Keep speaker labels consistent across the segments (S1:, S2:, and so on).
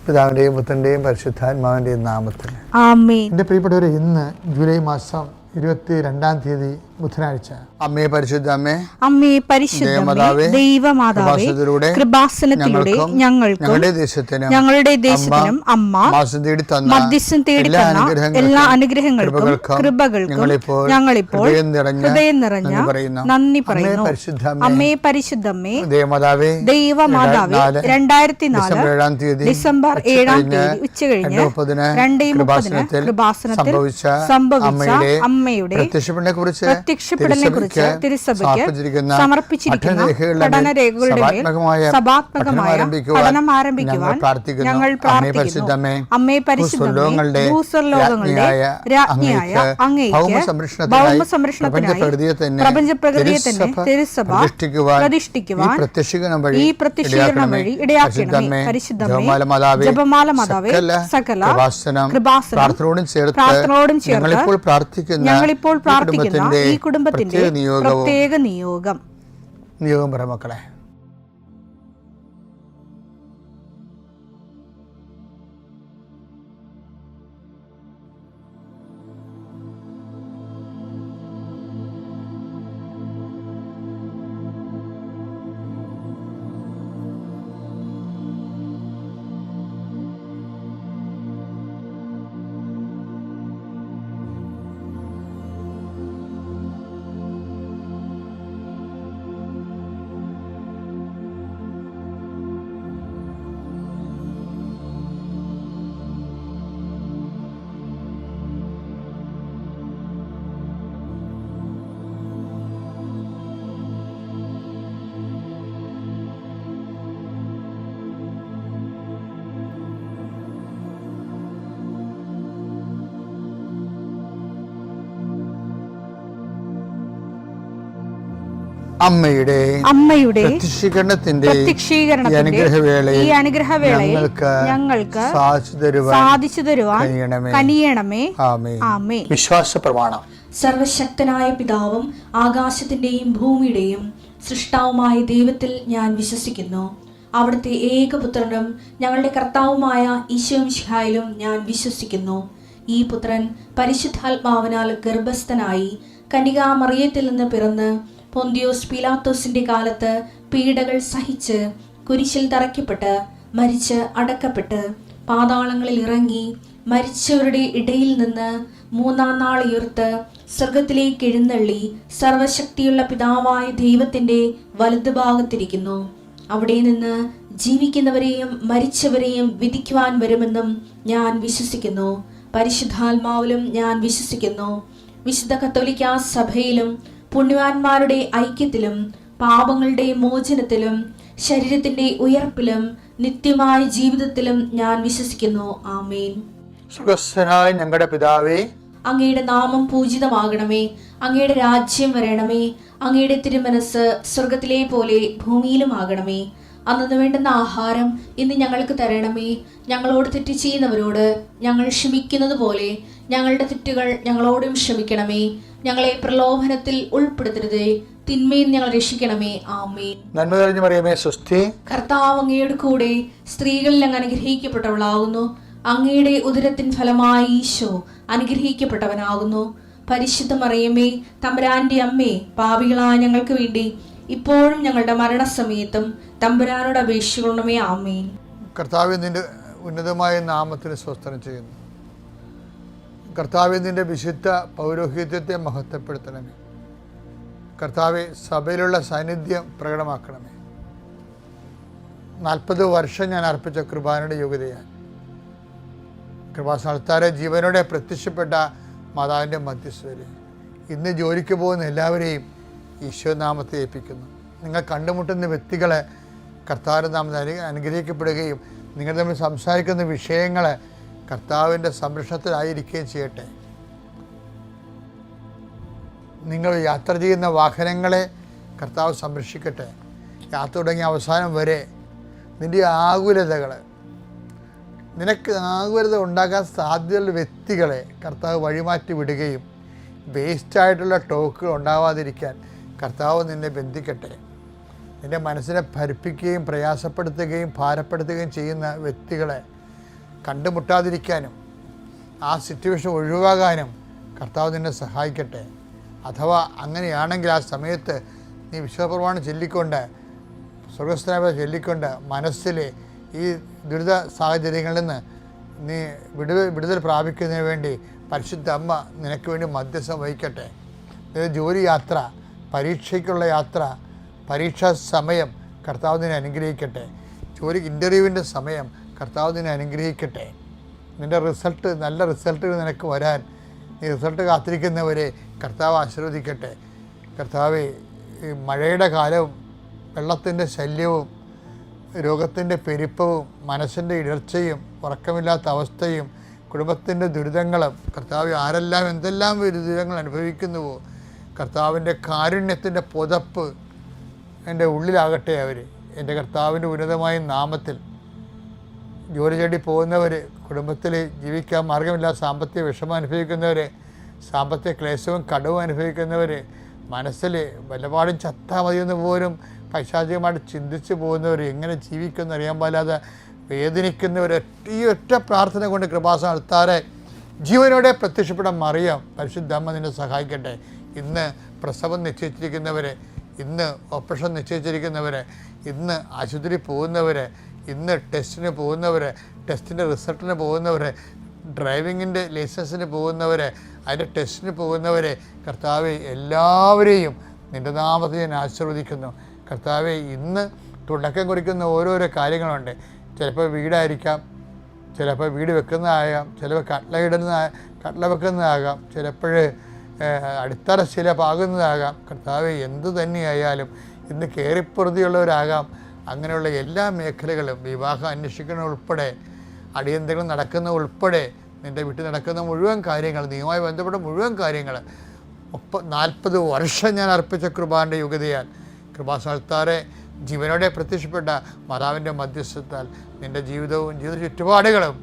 S1: പിതാവിൻ്റെയും പുത്രൻ്റെയും പരിശുദ്ധാത്മാവിൻ്റെയും നാമത്തിൽ
S2: ആമേൻ.
S1: എൻ്റെ പ്രിയപ്പെട്ടവരെ, ഇന്ന് ജൂലൈ മാസം 22 ബുധനാഴ്ച. അമ്മേ പരിശുദ്ധ അമ്മേ,
S2: അമ്മേ പരിശുദ്ധമേ, ദൈവമാതാവേ, കൃപാസനത്തിലൂടെ ഞങ്ങൾക്കും ഞങ്ങളുടെ ദേശത്തിനും അമ്മ മധ്യസ്ഥം തേടി തന്ന എല്ലാ അനുഗ്രഹങ്ങൾക്കും കൃപകൾക്കും ഞങ്ങളിപ്പോൾ ഹൃദയം നിറഞ്ഞ നന്ദി പറയുന്നു. അമ്മേ പരിശുദ്ധമേ, ദൈവമാതാവേ, 2004 ഡിസംബർ 7 ഉച്ചകഴിഞ്ഞ് 2:30 കൃപാസനത്തിൽ സംഭവിച്ച അമ്മയുടെ പ്രത്യക്ഷപ്പെടലിനെ കുറിച്ച് തിരുസഭയ്ക്ക് സമർപ്പിച്ചിരിക്കുന്ന പഠനരേഖകളുടെ മേൽ സഭാത്മകമായ പഠനം ആരംഭിക്കുവാൻ ഞങ്ങൾ പ്രാർത്ഥിക്കുന്നു. അമ്മേ പരിശുദ്ധമേ, ഭൂസ്വർലോകങ്ങളുടെ രാജ്ഞിയായ അങ്ങേയ്ക്ക് ഭൗമസംരക്ഷണത്തിനായി പ്രപഞ്ചപ്രകൃതിയെ തന്നെ തിരുസഭ പ്രതിഷ്ഠിക്കുവാൻ ഈ പ്രത്യക്ഷീകരണം വഴി ഇടയാക്കണമേ. പരിശുദ്ധമേ, ജപമാല മാതാവേ, സകല കൃപാസനം പ്രാർത്ഥനയോടും ചേർത്ത് ഞങ്ങളിപ്പോൾ പ്രാർത്ഥിക്കുന്ന ഈ കുടുംബത്തിന്റെ പ്രത്യേക നിയോഗം
S1: പറ മക്കളെ.
S2: അമ്മയുടെ പ്രത്യക്ഷീകരണത്തിന്റെ ഈ അനുഗ്രഹവേളയിൽ ഞങ്ങൾക്ക് സാധിച്ചു തരുവാൻ കനിയണമേ. ആമേൻ.
S1: വിശ്വാസ പ്രമാണം.
S3: സർവശക്തനായ പിതാവും ആകാശത്തിന്റെയും ഭൂമിയുടെയും സൃഷ്ടാവുമായ ദൈവത്തിൽ ഞാൻ വിശ്വസിക്കുന്നു. അവിടുത്തെ ഏകപുത്രനും ഞങ്ങളുടെ കർത്താവുമായ ഈശോ മിശിഹായിലും ഞാൻ വിശ്വസിക്കുന്നു. ഈ പുത്രൻ പരിശുദ്ധാത്മാവിനാൽ ഗർഭസ്ഥനായി കന്യകാമറിയത്തിൽ നിന്ന് പിറന്ന് പൊന്തിയോസ് പീലാത്തോസിന്റെ കാലത്ത് പീഡകൾ സഹിച്ച് കുരിശിൽ തറയ്ക്കപ്പെട്ട് മരിച്ച് അടക്കപ്പെട്ട് പാതാളങ്ങളിൽ ഇറങ്ങി മരിച്ചവരുടെ ഇടയിൽ നിന്ന് 3-ാം നാൾ ഉയർത്ത് സ്വർഗത്തിലേക്ക് എഴുന്നള്ളി സർവശക്തിയുള്ള പിതാവായ ദൈവത്തിന്റെ വലതുഭാഗത്തിരിക്കുന്നു. അവിടെ നിന്ന് ജീവിക്കുന്നവരെയും മരിച്ചവരെയും വിധിക്കുവാൻ വരുമെന്നും ഞാൻ വിശ്വസിക്കുന്നു. പരിശുദ്ധാത്മാവിലും ഞാൻ വിശ്വസിക്കുന്നു. വിശുദ്ധ കത്തോലിക്കാ സഭയിലും പുണ്യവാന്മാരുടെ ഐക്യത്തിലും പാപങ്ങളുടെ മോചനത്തിലും ശരീരത്തിന്റെ ഉയർപ്പിലും നിത്യമായ ജീവിതത്തിലും ഞാൻ വിശ്വസിക്കുന്നു. ആമേൻ.
S1: സുഖസ്ഥനായ ഞങ്ങളുടെ പിതാവേ,
S3: അങ്ങയുടെ നാമം പൂജിതമാകണമേ. അങ്ങയുടെ രാജ്യം വരണമേ. അങ്ങയുടെ തിരുമനസ് സ്വർഗത്തിലെ പോലെ ഭൂമിയിലും ആകണമേ. അന്നു വേണ്ടുന്ന ആഹാരം ഇന്ന് ഞങ്ങൾക്ക് തരണമേ. ഞങ്ങളോട് തെറ്റ് ചെയ്യുന്നവരോട് ഞങ്ങൾ ക്ഷമിക്കുന്നത് പോലെ ഞങ്ങളുടെ തെറ്റുകൾ ഞങ്ങളോടും ക്ഷമിക്കണമേ. ഞങ്ങളെ പ്രലോഭനത്തിൽ ഉൾപ്പെടുത്തരുതേ, തിന്മയിൽ ഞങ്ങൾ രക്ഷിക്കണമേ. ആമേൻ.
S1: നന്മ നിറഞ്ഞ മറിയമേ, സ്വസ്തി.
S3: കർത്താവ് അങ്ങയുടെ കൂടെ സ്ത്രീകളിൽ അങ്ങ് അനുഗ്രഹിക്കപ്പെട്ടവളാകുന്നു. അങ്ങയുടെ ഉദരത്തിൻ ഫലമായി ഈശോ അനുഗ്രഹിക്കപ്പെട്ടവനാകുന്നു. പരിശുദ്ധ മറിയമേ, തമ്പുരാന്റെ അമ്മേ, പാപികളായ ഞങ്ങൾക്ക് വേണ്ടി ഇപ്പോഴും ഞങ്ങളുടെ മരണസമയത്തും തമ്പുരാനോട് അപേക്ഷിക്കണമേ. ആമേൻ.
S1: കർത്താവേ, നിന്റെ ഉന്നതമായ നാമത്തിന് സ്വസ്ത്രം ചെയ്യുന്നു. കർത്താവേ, നിന്റെ വിശുദ്ധ പൗരോഹിത്യത്തെ മഹത്വപ്പെടുത്തണമേ. കർത്താവെ, സഭയിലുള്ള സാന്നിധ്യം പ്രകടമാക്കണമേ. 40 വർഷം ഞാൻ അർപ്പിച്ച കൃപാനയുടെ യോഗ്യതയാണ്. കൃപാസ്ഥാനത്താരെ ജീവനോടെ പ്രത്യക്ഷപ്പെട്ട മാതാവിൻ്റെ മധ്യസ്ഥതയിൽ ഇന്ന് ജോലിക്ക് പോകുന്ന എല്ലാവരെയും ഈശോനാമത്തെ ഏൽപ്പിക്കുന്നു. നിങ്ങൾ കണ്ടുമുട്ടുന്ന വ്യക്തികളെ കർത്താവിൻ്റെ നാമത്തിൽ അനുഗ്രഹിക്കപ്പെടുകയും നിങ്ങൾ തമ്മിൽ സംസാരിക്കുന്ന വിഷയങ്ങൾ കർത്താവിൻ്റെ സംരക്ഷണത്തിലായിരിക്കുകയും ചെയ്യട്ടെ. നിങ്ങൾ യാത്ര ചെയ്യുന്ന വാഹനങ്ങളെ കർത്താവ് സംരക്ഷിക്കട്ടെ. യാത്ര തുടങ്ങിയ അവസാനം വരെ നിൻ്റെ ആകുലതകൾ, നിനക്ക് ആകുലത ഉണ്ടാക്കാൻ സാധ്യതയുള്ള വ്യക്തികളെ കർത്താവ് വഴിമാറ്റി വിടുകയും വേസ്റ്റായിട്ടുള്ള ടോക്കുകൾ ഉണ്ടാവാതിരിക്കാൻ കർത്താവ് നിന്നെ ബന്ധിക്കട്ടെ. നിൻ്റെ മനസ്സിനെ ഭരിപ്പിക്കുകയും പ്രയാസപ്പെടുത്തുകയും ഭാരപ്പെടുത്തുകയും ചെയ്യുന്ന വ്യക്തികളെ കണ്ടുമുട്ടാതിരിക്കാനും ആ സിറ്റുവേഷൻ ഒഴിവാകാനും കർത്താവ് നിന്നെ സഹായിക്കട്ടെ. അഥവാ അങ്ങനെയാണെങ്കിൽ ആ സമയത്ത് നീ വിശ്വപ്രമാണം ചൊല്ലിക്കൊണ്ട്, സ്വർഗസ്ഥനായ ചൊല്ലിക്കൊണ്ട് മനസ്സിൽ ഈ ദുരിത സാഹചര്യങ്ങളിൽ നിന്ന് നീ വിടുതൽ പ്രാപിക്കുന്നതിന് വേണ്ടി പരിശുദ്ധ അമ്മ നിനക്ക് വേണ്ടി മധ്യസ്ഥം വഹിക്കട്ടെ. ജോലി യാത്ര, പരീക്ഷയ്ക്കുള്ള യാത്ര, പരീക്ഷാ സമയം കർത്താവ് നിന്നെ അനുഗ്രഹിക്കട്ടെ. ഇൻ്റർവ്യൂവിൻ്റെ സമയം കർത്താവ് നിന്നെ അനുഗ്രഹിക്കട്ടെ. നിൻ്റെ നല്ല റിസൾട്ടുകൾ നിനക്ക് വരാൻ ഈ റിസൾട്ട് കാത്തിരിക്കുന്നവരെ കർത്താവ് ആശീർവദിക്കട്ടെ. കർത്താവ് ഈ മഴയുടെ കാലവും വെള്ളത്തിൻ്റെ ശല്യവും രോഗത്തിൻ്റെ പെരുപ്പവും മനസ്സിൻ്റെ ഇടർച്ചയും ഉറക്കമില്ലാത്ത അവസ്ഥയും കുടുംബത്തിൻ്റെ ദുരിതങ്ങളും കർത്താവ് ആരെല്ലാം എന്തെല്ലാം ദുരിതങ്ങൾ അനുഭവിക്കുന്നുവോ കർത്താവിൻ്റെ കാരുണ്യത്തിൻ്റെ പുതപ്പ് എൻ്റെ ഉള്ളിലാകട്ടെ. അവർ എൻ്റെ കർത്താവിൻ്റെ ഉന്നതമായ നാമത്തിൽ ജോലി തേടി പോകുന്നവർ, കുടുംബത്തിൽ ജീവിക്കാൻ മാർഗമില്ലാതെ സാമ്പത്തിക വിഷമം അനുഭവിക്കുന്നവർ, സാമ്പത്തിക ക്ലേശവും കടവും അനുഭവിക്കുന്നവർ, മനസ്സിൽ വല്ലപാടും ചത്താൽ മതിയെന്ന് പോലും പൈശാചികമായിട്ട് ചിന്തിച്ച് പോകുന്നവർ, എങ്ങനെ ജീവിക്കുമെന്ന് അറിയാൻ പാടില്ലാതെ വേദനിക്കുന്നവർ, ഈ ഒറ്റ പ്രാർത്ഥന കൊണ്ട് കൃപാസനം അൾത്താരെ ജീവനോടെ പ്രത്യക്ഷപ്പെടാൻ മറിയാം പരിശുദ്ധ അമ്മ നിന്നെ സഹായിക്കട്ടെ. ഇന്ന് പ്രസവം നിശ്ചയിച്ചിരിക്കുന്നവർ, ഇന്ന് ഓപ്പറേഷൻ നിശ്ചയിച്ചിരിക്കുന്നവർ, ഇന്ന് ആശുപത്രി പോകുന്നവർ, ഇന്ന് ടെസ്റ്റിന് പോകുന്നവർ, ടെസ്റ്റിൻ്റെ റിസൾട്ടിന് പോകുന്നവർ, ഡ്രൈവിങ്ങിൻ്റെ ലൈസൻസിന് പോകുന്നവർ, അതിൻ്റെ ടെസ്റ്റിന് പോകുന്നവർ, കർത്താവെ എല്ലാവരെയും നിൻ്റെ നാമത്തിൽ ഞാൻ ആശീർവദിക്കുന്നു. കർത്താവെ ഇന്ന് തുടക്കം കുറിക്കുന്ന ഓരോരോ കാര്യങ്ങളുണ്ട്. ചിലപ്പോൾ വീടായിരിക്കാം, ചിലപ്പോൾ വീട് വെക്കുന്നതാകാം, ചിലപ്പോൾ കട്ട്ല വെക്കുന്നതാകാം, ചിലപ്പോൾ അടിത്തറ ശിലപാകുന്നതാകാം. കർത്താവെ എന്തു തന്നെയായാലും ഇന്ന് കയറിപ്പുറതിയുള്ളവരാകാം. അങ്ങനെയുള്ള എല്ലാ മേഖലകളും, വിവാഹം അന്വേഷിക്കുന്ന ഉൾപ്പെടെ, അടിയന്തരങ്ങൾ നടക്കുന്ന ഉൾപ്പെടെ, നിൻ്റെ വീട്ടിൽ നടക്കുന്ന മുഴുവൻ കാര്യങ്ങൾ, നീയുമായി ബന്ധപ്പെട്ട മുഴുവൻ കാര്യങ്ങൾ 40 വർഷം ഞാൻ അർപ്പിച്ച കൃപാൻ്റെ യുഗതയാൽ കൃപാസ്ഥാനത്താറെ ജീവനോടെ പ്രത്യക്ഷപ്പെട്ട മാതാവിൻ്റെ മധ്യസ്ഥത്താൽ നിൻ്റെ ജീവിതവും ജീവിത ചുറ്റുപാടുകളും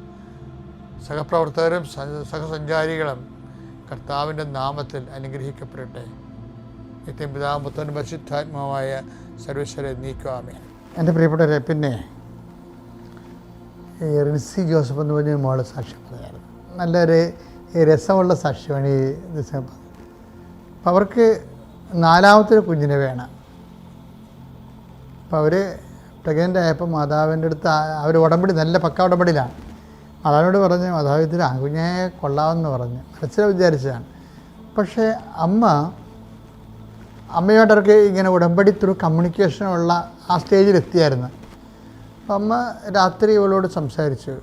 S1: സഹപ്രവർത്തകരും സഹസഞ്ചാരികളും കർത്താവിൻ്റെ നാമത്തിൽ അനുഗ്രഹിക്കപ്പെടട്ടെ. നിത്യം പിതാവും പുത്രനും പരിശുദ്ധാത്മാവായ സർവേശ്വരെ നീക്കുവാമേ. എൻ്റെ പ്രിയപ്പെട്ടവരെ, പിന്നെ റിൻസി ജോസഫ് എന്ന് പറഞ്ഞ മോള് സാക്ഷ്യം പറയാറ് നല്ലൊരു രസമുള്ള സാക്ഷ്യമാണ് ഈ ദിവസം. അപ്പം അവർക്ക് 4ാമത്തെ കുഞ്ഞിനെ വേണം. അപ്പോൾ അവർ പ്രഗ്നൻ്റ് ആയപ്പോൾ മാതാവിൻ്റെ അടുത്ത് അവർ ഉടമ്പടി, നല്ല പക്ക ഉടമ്പടിയിലാണ്. മാതാവിനോട് പറഞ്ഞ് മാതാവ് ഇതിൽ ആൺകുഞ്ഞെ കൊള്ളാമെന്ന് പറഞ്ഞ് മനസ്സിൽ വിചാരിച്ചതാണ്. പക്ഷേ അമ്മയോട്ട് അവർക്ക് ഇങ്ങനെ ഉടമ്പടി ത്രൂ കമ്മ്യൂണിക്കേഷനുള്ള ആ സ്റ്റേജിലെത്തിയായിരുന്നു. അപ്പം അമ്മ രാത്രി ഇവളോട് സംസാരിച്ചു,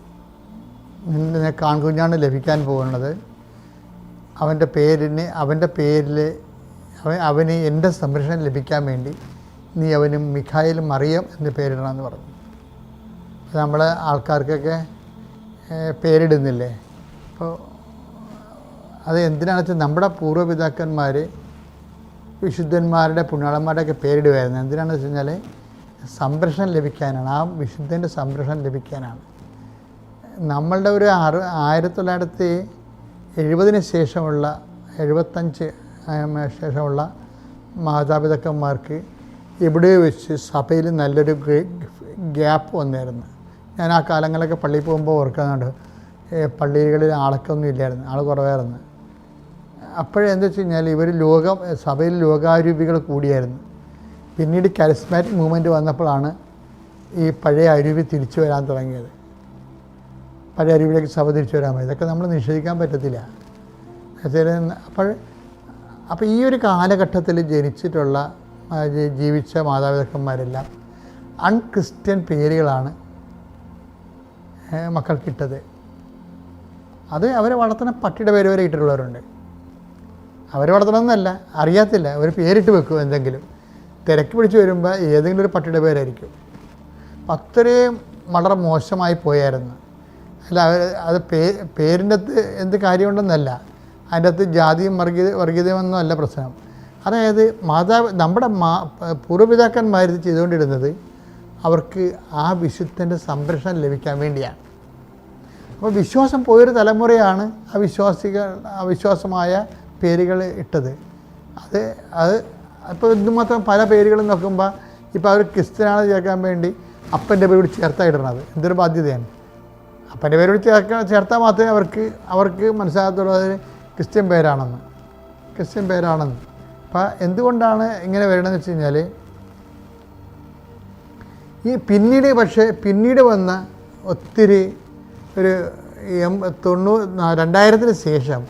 S1: നിനക്ക് ആൺകുഞ്ഞാണ് ലഭിക്കാൻ പോകുന്നത്, അവൻ്റെ പേരിൽ അവന് എൻ്റെ സംരക്ഷണം ലഭിക്കാൻ വേണ്ടി നീ അവന് മിഖായേൽ മറിയം എന്ന് പേരിടണമെന്ന് പറഞ്ഞു. നമ്മൾ ആൾക്കാർക്കൊക്കെ പേരിടുന്നില്ലേ? അപ്പോൾ അത് എന്തിനാണെന്ന് വെച്ചാൽ നമ്മുടെ പൂർവ്വപിതാക്കന്മാർ വിശുദ്ധന്മാരുടെ പുണ്യാളന്മാരുടെയൊക്കെ പേരിടുമായിരുന്നു. എന്തിനാണെന്ന് വെച്ച് കഴിഞ്ഞാൽ സംരക്ഷണം ലഭിക്കാനാണ്, ആ വിശുദ്ധൻ്റെ സംരക്ഷണം ലഭിക്കാനാണ്. നമ്മളുടെ ഒരു 1970 ശേഷമുള്ള 75 ശേഷമുള്ള മാതാപിതാക്കന്മാർക്ക് എവിടെയോ വെച്ച് സഭയിൽ നല്ലൊരു ഗ്യാപ്പ് വന്നായിരുന്നു. ഞാൻ ആ കാലങ്ങളൊക്കെ പള്ളിയിൽ പോകുമ്പോൾ ഓർക്കുന്നുണ്ട്, പള്ളികളിൽ ആളൊക്കെ ഇല്ലായിരുന്നു, ആൾ കുറവായിരുന്നു. അപ്പോഴെന്താ വെച്ച് കഴിഞ്ഞാൽ ഇവർ സഭയിൽ ലോകാരൂപികൾ കൂടിയായിരുന്നു. പിന്നീട് കരിസ്മാറ്റിക് മൂവ്മെൻറ്റ് വന്നപ്പോഴാണ് ഈ പഴയ അരൂപി തിരിച്ചു വരാൻ തുടങ്ങിയത്. പഴയ അരൂപിലേക്ക് സഭ തിരിച്ചു വരാൻ പറ്റും. ഇതൊക്കെ നമ്മൾ നിഷേധിക്കാൻ പറ്റത്തില്ല. അപ്പോൾ ഈ ഒരു കാലഘട്ടത്തിൽ ജീവിച്ച മാതാപിതാക്കന്മാരെല്ലാം അൺക്രിസ്ത്യൻ പേരുകളാണ് മക്കൾക്കിട്ടത്. അത് അവരെ വളർത്തുന്ന പട്ടിയുടെ പേര് വരെ ഇട്ടിട്ടുള്ളവരുണ്ട്. അവരെ വളർത്തണമെന്നല്ല, അറിയാത്തില്ല, ഒരു പേരിട്ട് വെക്കും. എന്തെങ്കിലും തിരക്ക് പിടിച്ച് വരുമ്പോൾ ഏതെങ്കിലും ഒരു പട്ടിയുടെ പേരായിരിക്കും. അത്രയും വളരെ മോശമായി പോയായിരുന്നു. അല്ല, അത് പേരിൻ്റെ അകത്ത് എന്ത് കാര്യമുണ്ടെന്നല്ല, അതിൻ്റെ അകത്ത് ജാതിയും വർഗീയതയൊന്നും അല്ല പ്രശ്നം. അതായത് നമ്മുടെ പൂർവ്വപിതാക്കന്മാർ ചെയ്തുകൊണ്ടിരുന്നത് അവർക്ക് ആ വിശുദ്ധൻ്റെ സംരക്ഷണം ലഭിക്കാൻ വേണ്ടിയാണ്. അപ്പോൾ വിശ്വാസം പോയൊരു തലമുറയാണ് അവിശ്വാസമായ പേരുകൾ ഇട്ടത്. അത് ഇപ്പോൾ എന്തുമാത്രം പല പേരുകളും നോക്കുമ്പോൾ ഇപ്പോൾ അവർ ക്രിസ്ത്യനാണ് ചേർക്കാൻ വേണ്ടി അപ്പൻ്റെ പേര് ചേർത്താ ഇടണത്. എന്തൊരു ബാധ്യതയാണ്. അപ്പൻ്റെ പേരോട് ചേർത്താൽ മാത്രമേ അവർക്ക് മനസ്സിലാകത്തുള്ളൂ അത് ക്രിസ്ത്യൻ പേരാണെന്ന്. അപ്പം എന്തുകൊണ്ടാണ് ഇങ്ങനെ വരണമെന്ന് വെച്ച് കഴിഞ്ഞാൽ ഈ പിന്നീട് വന്ന ഒത്തിരി ഒരു 2000-ന് ശേഷം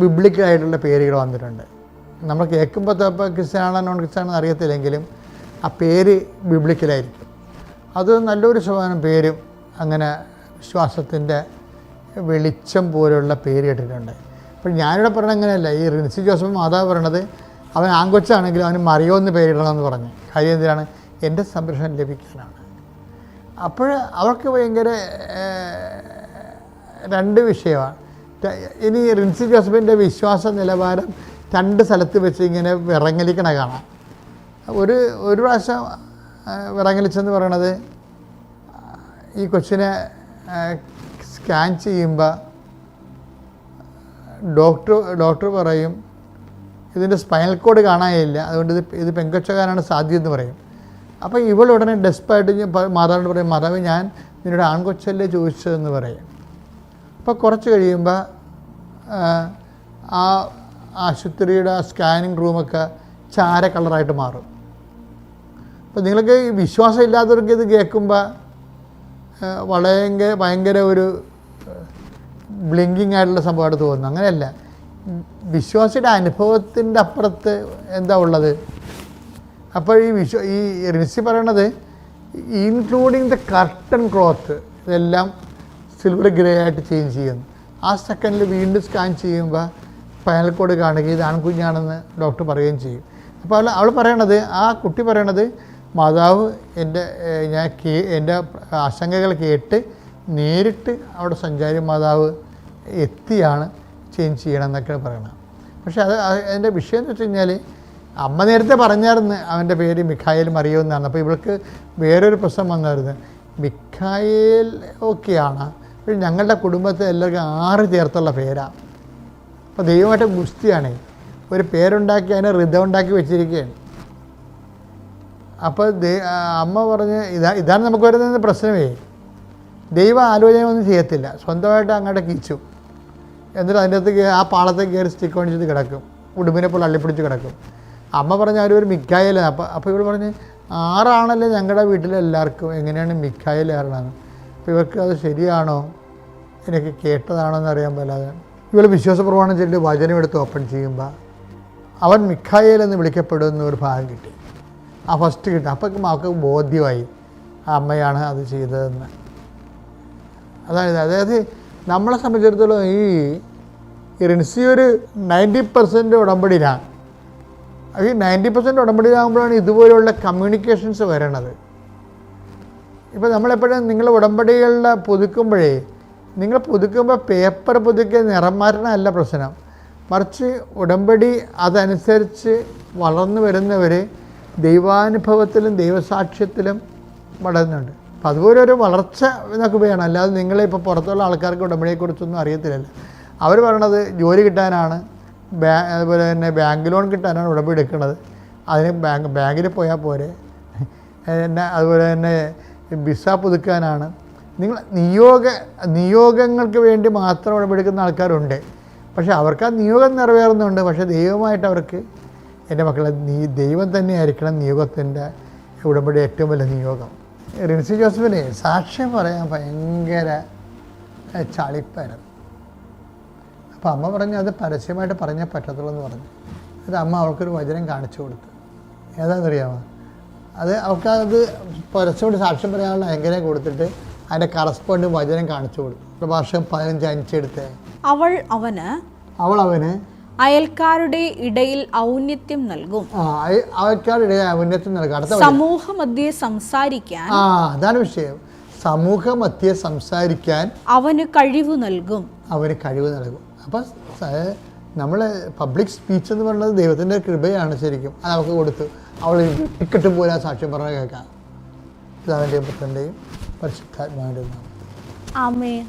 S1: ബിബ്ലിക്കലായിട്ടുള്ള പേരുകൾ വന്നിട്ടുണ്ട്. നമ്മൾ കേൾക്കുമ്പോൾ ഇപ്പോൾ ക്രിസ്ത്യാനാണോ നോൺ ക്രിസ്ത്യാനാണോ അറിയത്തില്ലെങ്കിലും ആ പേര് ബിബ്ലിക്കലായിരിക്കും. അത് നല്ലൊരു ശതമാനം പേരും അങ്ങനെ വിശ്വാസത്തിൻ്റെ വെളിച്ചം പോലുള്ള പേര് കേട്ടിട്ടുണ്ട്. അപ്പോൾ ഞാനിവിടെ പറഞ്ഞത് അങ്ങനെയല്ല. ഈ റിൻസി ജോസഫ് മാതാവ് പറയണത് അവൻ ആൺകൊച്ചാണെങ്കിലും അവന് മറിയോ എന്ന് പേരിടണമെന്ന് പറഞ്ഞു. കാര്യം എന്തിനാണ്? എൻ്റെ സംരക്ഷണം ലഭിക്കാനാണ്. അപ്പോൾ അവർക്ക് ഭയങ്കര രണ്ട് വിഷയമാണ്. ഇനി റിൻസി ജോസഫിൻ്റെ വിശ്വാസ നിലവാരം 2 സ്ഥലത്ത് വെച്ച് ഇങ്ങനെ വിറങ്ങലിക്കണ കാണാം. ഒരു പ്രാവശ്യം വിറങ്ങലിച്ചെന്ന് പറയണത് ഈ കൊച്ചിനെ സ്കാൻ ചെയ്യുമ്പോൾ ഡോക്ടർ പറയും ഇതിൻ്റെ സ്പൈനൽ കോഡ് കാണാനില്ല, അതുകൊണ്ട് ഇത് പെങ്കൊച്ചക്കാരാണ് സാധ്യത എന്ന് പറയും. അപ്പോൾ ഇവൾ ഉടനെ ഡെസ്പായിട്ട് മാതാവിനോട് പറയും, മാതാവ് ഞാൻ നിന്നോട് ആൺകൊച്ചല്ലേ ചോദിച്ചതെന്ന് പറയും. അപ്പോൾ കുറച്ച് കഴിയുമ്പോൾ ആ ആശുപത്രിയുടെ സ്കാനിങ് റൂമൊക്കെ ചാര കളറായിട്ട് മാറും. അപ്പോൾ നിങ്ങൾക്ക് ഈ വിശ്വാസം ഇല്ലാത്തവർക്ക് ഇത് കേൾക്കുമ്പോൾ ഭയങ്കര ഒരു ബ്ലിങ്കിങ് ആയിട്ടുള്ള സംഭവമായിട്ട് തോന്നുന്നു. അങ്ങനെയല്ല, വിശ്വാസിയുടെ അനുഭവത്തിൻ്റെ അപ്പുറത്ത് എന്താ ഉള്ളത്. അപ്പോൾ ഈ റിൻസി പറയണത് ഇൻക്ലൂഡിങ് ദ കർട്ടൻ ക്ലോത്ത് ഇതെല്ലാം സിൽവർ ഗ്രേ ആയിട്ട് ചേഞ്ച് ചെയ്യുന്നു. ആ സെക്കൻഡിൽ വീണ്ടും സ്കാൻ ചെയ്യുമ്പോൾ സ്പൈനൽ കോഡ് കാണുകയും ഇത് ആൺകുഞ്ഞാണെന്ന് ഡോക്ടർ പറയുകയും ചെയ്യും. അപ്പോൾ അവൾ പറയണത്, ആ കുട്ടി പറയണത്, മാതാവ് എൻ്റെ ആശങ്കകൾ കേട്ട് നേരിട്ട് അവിടെ സഞ്ചാരി മാതാവ് എത്തിയാണ് ചേഞ്ച് ചെയ്യണം എന്നൊക്കെ പറയണം. പക്ഷേ അതിൻ്റെ വിഷയം എന്ന് വെച്ച് കഴിഞ്ഞാൽ അമ്മ നേരത്തെ പറഞ്ഞായിരുന്നു അവൻ്റെ പേര് മിഖായേൽ മറിയോ എന്നാണ്. അപ്പോൾ ഇവൾക്ക് വേറൊരു പ്രശ്നം വന്നായിരുന്നു. മിഖായേൽ ഓക്കെയാണ്, പക്ഷേ ഞങ്ങളുടെ കുടുംബത്തെ എല്ലാവർക്കും 6 ചേർത്തുള്ള പേരാണ്. അപ്പോൾ ദൈവമായിട്ട് ഗുസ്തിയാണ്. ഒരു പേരുണ്ടാക്കി അതിനെ ഋതം ഉണ്ടാക്കി വെച്ചിരിക്കുകയാണ്. അപ്പോൾ അമ്മ പറഞ്ഞ് ഇതാണ് നമുക്ക് വരുന്ന പ്രശ്നമേ. ദൈവ ആലോചന ഒന്നും ചെയ്യത്തില്ല, സ്വന്തമായിട്ട് അങ്ങോട്ട് കീച്ചു. എന്നിട്ട് അതിൻ്റെ അകത്ത് ആ പാളത്തേക്ക് കയറി സ്റ്റിക്ക് ഒണിച്ചിട്ട് കിടക്കും, ഉടുമ്പിനെ പോലെ അള്ളിപ്പിടിച്ച് കിടക്കും. അമ്മ പറഞ്ഞ ഒരു മിഖായേൽ. അപ്പോൾ ഇവൾ പറഞ്ഞ് 6 ആണല്ലേ ഞങ്ങളുടെ വീട്ടിലെല്ലാവർക്കും, എങ്ങനെയാണ് മിഖായേൽ ആരണത്? അപ്പോൾ ഇവർക്ക് അത് ശരിയാണോ, എനിക്ക് കേട്ടതാണോ എന്നറിയാൻ പറ്റാതെ ഇവൾ വിശ്വാസപ്രമാണം ചൊല്ലി വചനം എടുത്ത് ഓപ്പൺ ചെയ്യുമ്പോൾ അവൻ മിഖായേൽ എന്ന് വിളിക്കപ്പെടുന്ന ഒരു ഭാഗം കിട്ടി. ആ ഫസ്റ്റ് കിട്ടി. അപ്പോൾ അവൾക്ക് ബോധ്യമായി ആ അമ്മയാണ് അത് ചെയ്തതെന്ന്. അതായത് നമ്മളെ സംബന്ധിച്ചിടത്തോളം ഈ റിൻസി ഒരു 90% ഉടമ്പടിയിലാണ്. ഈ 90% ഉടമ്പടിയിലാകുമ്പോഴാണ് ഇതുപോലെയുള്ള കമ്മ്യൂണിക്കേഷൻസ് വരണത്. ഇപ്പോൾ നമ്മളെപ്പോഴും നിങ്ങൾ ഉടമ്പടികളിൽ പുതുക്കുമ്പോഴേ, നിങ്ങൾ പുതുക്കുമ്പോൾ പേപ്പർ പുതുക്കിയ നിറം മാറ്റണമല്ല പ്രശ്നം, മറിച്ച് ഉടമ്പടി അതനുസരിച്ച് വളർന്നു വരുന്നവർ ദൈവാനുഭവത്തിലും ദൈവസാക്ഷ്യത്തിലും വളരുന്നുണ്ട്. അപ്പോൾ അതുപോലെ ഒരു വളർച്ച എന്നൊക്കെ വേണം. അല്ലാതെ നിങ്ങളെ ഇപ്പോൾ പുറത്തുള്ള ആൾക്കാർക്ക് ഉടമ്പടിയെക്കുറിച്ചൊന്നും അറിയത്തില്ലല്ലോ. അവർ പറയണത് ജോലി കിട്ടാനാണ്, അതുപോലെ തന്നെ ബാങ്ക് ലോൺ കിട്ടാനാണ് ഉടമ്പടി എടുക്കുന്നത്. അതിന് ബാങ്കിൽ പോയാൽ പോരെ, അതുപോലെ തന്നെ വിസ പുതുക്കാനാണ്. നിങ്ങൾ നിയോഗങ്ങൾക്ക് വേണ്ടി മാത്രം ഉടമ്പെടുക്കുന്ന ആൾക്കാരുണ്ട്. പക്ഷേ അവർക്ക് ആ നിയോഗം നിറവേറുന്നുണ്ട്. പക്ഷേ ദൈവമായിട്ട് അവർക്ക്, എൻ്റെ മക്കളെ, ദൈവം തന്നെയായിരിക്കണം നിയോഗത്തിൻ്റെ ഉടമ്പടി ഏറ്റവും വലിയ നിയോഗം. റിൻസി ജോസഫിന് സാക്ഷ്യം പറയാൻ ഭയങ്കര ചളിപ്പായിരുന്നു. അപ്പോൾ അമ്മ പറഞ്ഞു അത് പരസ്യമായിട്ട് പറഞ്ഞാൽ പറ്റത്തുള്ളൂ എന്ന് പറഞ്ഞു. അത് അമ്മ അവൾക്കൊരു വചനം കാണിച്ചു കൊടുത്തു. ഏതാണെന്നറിയാമോ? അവൾക്കത് പരസ്യമായിട്ട് സാക്ഷ്യം പറയാനുള്ള എങ്ങനെ കൊടുത്തിട്ട് അതിൻ്റെ കറസ്പോണ്ടിങ് വചനം കാണിച്ചു കൊടുത്തു. പ്രഭാഷകം 15:5 എടുത്ത് അവൾ അവന്
S2: അയൽക്കാരുടെ ഇടയിൽ ഔന്നത്യം നൽകും.
S1: അയൽക്കാരുടെ ഇടയിൽ ഔന്നത്യം നൽകും. അടുത്ത
S2: സമൂഹമധ്യേ സംസാരിക്കാൻ,
S1: അതാണ് വിഷയം. സമൂഹമധ്യേ സംസാരിക്കാൻ
S2: അവന് കഴിവ് നൽകും.
S1: അപ്പം നമ്മൾ പബ്ലിക് സ്പീച്ച് എന്ന് പറയുന്നത് ദൈവത്തിൻ്റെ കൃപയാണ് ശരിക്കും. അത് അവൾക്ക് കൊടുത്തു. അവൾ ടിക്കറ്റ് പോരാ സാക്ഷ്യം പറഞ്ഞ കേൾക്കാം. പിതാവിൻ്റെയും പുത്രൻ്റെയും പരിശുദ്ധാത്മാവിൻ്റെയും നാമത്തിൽ.
S2: ആമേൻ.